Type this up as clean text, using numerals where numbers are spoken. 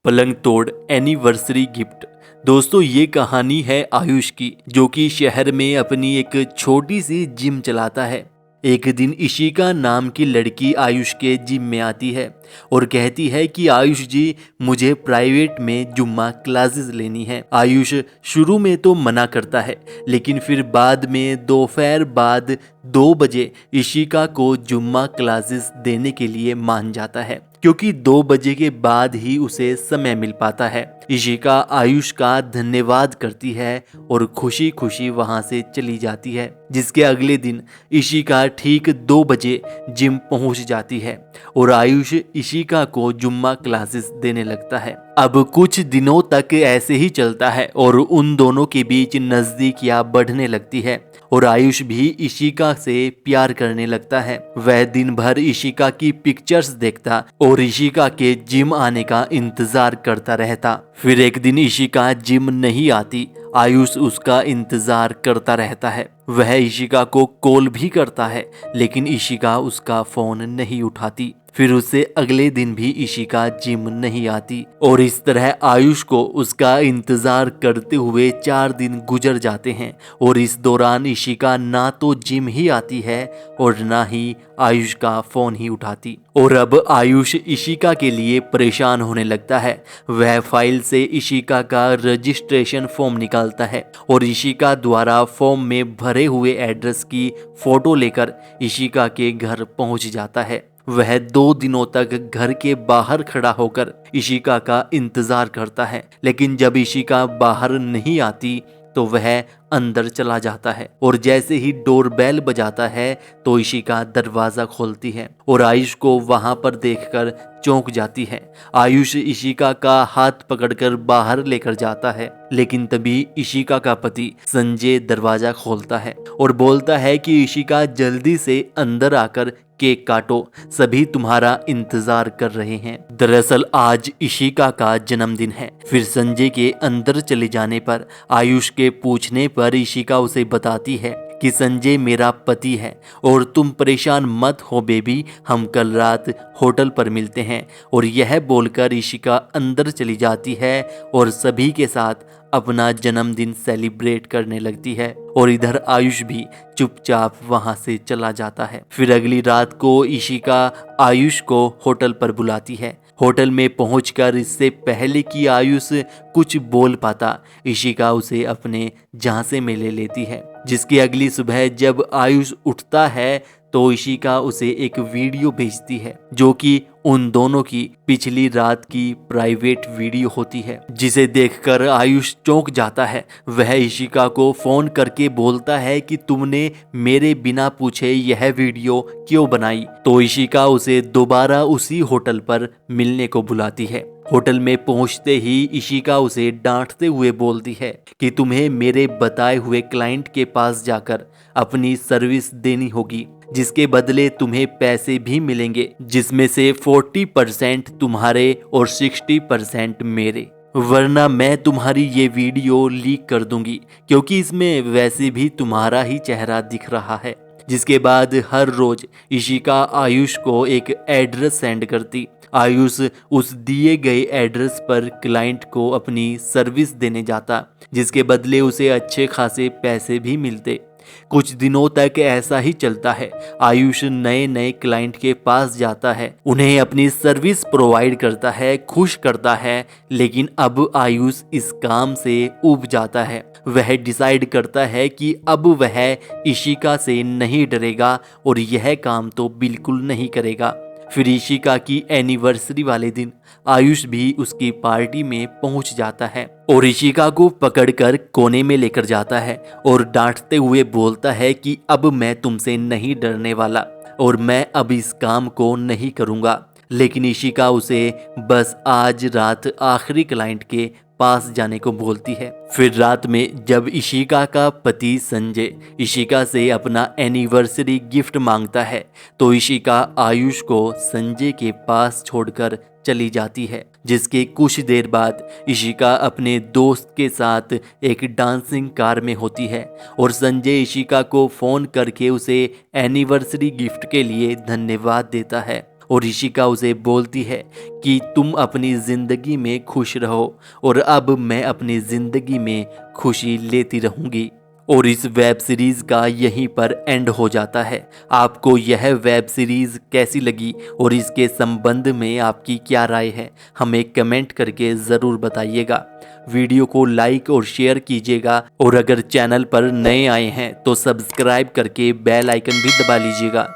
पलंग तोड़ anniversary gift. दोस्तों ये कहानी है आयुष की, जो कि शहर में अपनी एक छोटी सी जिम चलाता है। एक दिन इशिका नाम की लड़की आयुष के जिम में आती है और कहती है कि आयुष जी, मुझे प्राइवेट में जुम्मा क्लासेस लेनी है। आयुष शुरू में तो मना करता है, लेकिन फिर बाद में दोपहर बाद 2 बजे इशिका को जुम्मा क्लासेस देने के लिए मान जाता है, क्योंकि 2 बजे के बाद ही उसे समय मिल पाता है। इशिका आयुष का धन्यवाद करती है और खुशी खुशी वहां से चली जाती है। जिसके अगले दिन इशिका ठीक 2 बजे जिम पहुंच जाती है और आयुष इशिका को जुम्मा क्लासेस देने लगता है। अब कुछ दिनों तक ऐसे ही चलता है और उन दोनों के बीच नजदीकियां बढ़ने लगती है और आयुष भी इशिका से प्यार करने लगता है। वह दिन भर इशिका की पिक्चर्स देखता और इशिका के जिम आने का इंतजार करता रहता। फिर एक दिन इशिका जिम नहीं आती। आयुष उसका इंतजार करता रहता है। वह इशिका को कॉल भी करता है, लेकिन इशिका उसका फोन नहीं उठाती। फिर उससे अगले दिन भी इशिका जिम नहीं आती और इस तरह आयुष को उसका इंतजार करते हुए 4 दिन गुजर जाते हैं और इस दौरान इशिका ना तो जिम ही आती है और ना ही आयुष का फोन ही उठाती। और अब आयुष इशिका के लिए परेशान होने लगता है। वह फाइल से इशिका का रजिस्ट्रेशन फॉर्म निकालता है और इशिका द्वारा फॉर्म में भरे हुए एड्रेस की फोटो लेकर इशिका के घर पहुंच जाता है। वह 2 दिनों तक घर के बाहर खड़ा होकर इशिका का इंतजार करता है, लेकिन जब इशिका बाहर नहीं आती तो वह अंदर चला जाता है और जैसे ही डोरबेल बजाता है तो इशिका दरवाजा खोलती है और आयुष को वहां पर देखकर चौंक जाती है। आयुष इशिका का हाथ पकड़कर बाहर लेकर जाता है, लेकिन तभी इशिका का पति संजय दरवाजा खोलता है और बोलता है कि इशिका, जल्दी से अंदर आकर केक काटो, सभी तुम्हारा इंतजार कर रहे हैं। दरअसल आज इशिका का जन्मदिन है। फिर संजय के अंदर चले जाने पर आयुष के पूछने पर इशिका उसे बताती है कि संजय मेरा पति है और तुम परेशान मत हो बेबी, हम कल रात होटल पर मिलते हैं। और यह बोलकर इशिका अंदर चली जाती है और सभी के साथ अपना जन्मदिन सेलिब्रेट करने लगती है और इधर आयुष भी चुपचाप वहां से चला जाता है। फिर अगली रात को इशिका आयुष को होटल पर बुलाती है। होटल में पहुंचकर इससे पहले कि आयुष कुछ बोल पाता, इशिका उसे अपने झांसे में ले लेती है। जिसकी अगली सुबह जब आयुष उठता है तो इशिका उसे एक वीडियो भेजती है, जो कि उन दोनों की पिछली रात की प्राइवेट वीडियो होती है, जिसे देखकर आयुष चौंक जाता है। वह इशिका को फोन करके बोलता है कि तुमने मेरे बिना पूछे यह वीडियो क्यों बनाई। तो इशिका उसे दोबारा उसी होटल पर मिलने को बुलाती है। होटल में पहुंचते ही इशिका उसे डांटते हुए बोलती है कि तुम्हें मेरे बताए हुए क्लाइंट के पास जाकर अपनी सर्विस देनी होगी, जिसके बदले तुम्हें पैसे भी मिलेंगे, जिसमें से 40% तुम्हारे और 60% मेरे, वरना मैं तुम्हारी ये वीडियो लीक कर दूंगी, क्योंकि इसमें वैसे भी तुम्हारा ही चेहरा दिख रहा है। जिसके बाद हर रोज इशिका आयुष को एक एड्रेस सेंड करती। आयुष उस दिए गए एड्रेस पर क्लाइंट को अपनी सर्विस देने जाता, जिसके बदले उसे अच्छे खासे पैसे भी मिलते। कुछ दिनों तक ऐसा ही चलता है। आयुष नए नए क्लाइंट के पास जाता है, उन्हें अपनी सर्विस प्रोवाइड करता है, खुश करता है, लेकिन अब आयुष इस काम से ऊब जाता है। वह डिसाइड करता है कि अब वह इशिका से नहीं डरेगा और यह काम तो बिल्कुल नहीं करेगा। फिर इशिका की एनिवर्सरी वाले दिन आयुष भी उसकी पार्टी में पहुंच जाता है और इशिका को पकड़कर कोने में लेकर जाता है और डांटते हुए बोलता है कि अब मैं तुमसे नहीं डरने वाला और मैं अब इस काम को नहीं करूंगा। लेकिन इशिका उसे बस आज रात आखिरी क्लाइंट के पास जाने को बोलती है। फिर रात में जब इशिका का पति संजय इशिका से अपना एनिवर्सरी गिफ्ट मांगता है तो इशिका आयुष को संजय के पास छोड़कर चली जाती है। जिसके कुछ देर बाद इशिका अपने दोस्त के साथ एक डांसिंग कार में होती है और संजय इशिका को फोन करके उसे एनिवर्सरी गिफ्ट के लिए धन्यवाद देता है और इशिका उसे बोलती है कि तुम अपनी ज़िंदगी में खुश रहो और अब मैं अपनी ज़िंदगी में खुशी लेती रहूँगी। और इस वेब सीरीज़ का यहीं पर एंड हो जाता है। आपको यह वेब सीरीज़ कैसी लगी और इसके संबंध में आपकी क्या राय है, हमें कमेंट करके ज़रूर बताइएगा। वीडियो को लाइक और शेयर कीजिएगा और अगर चैनल पर नए आए हैं तो सब्सक्राइब करके बेल आइकन भी दबा लीजिएगा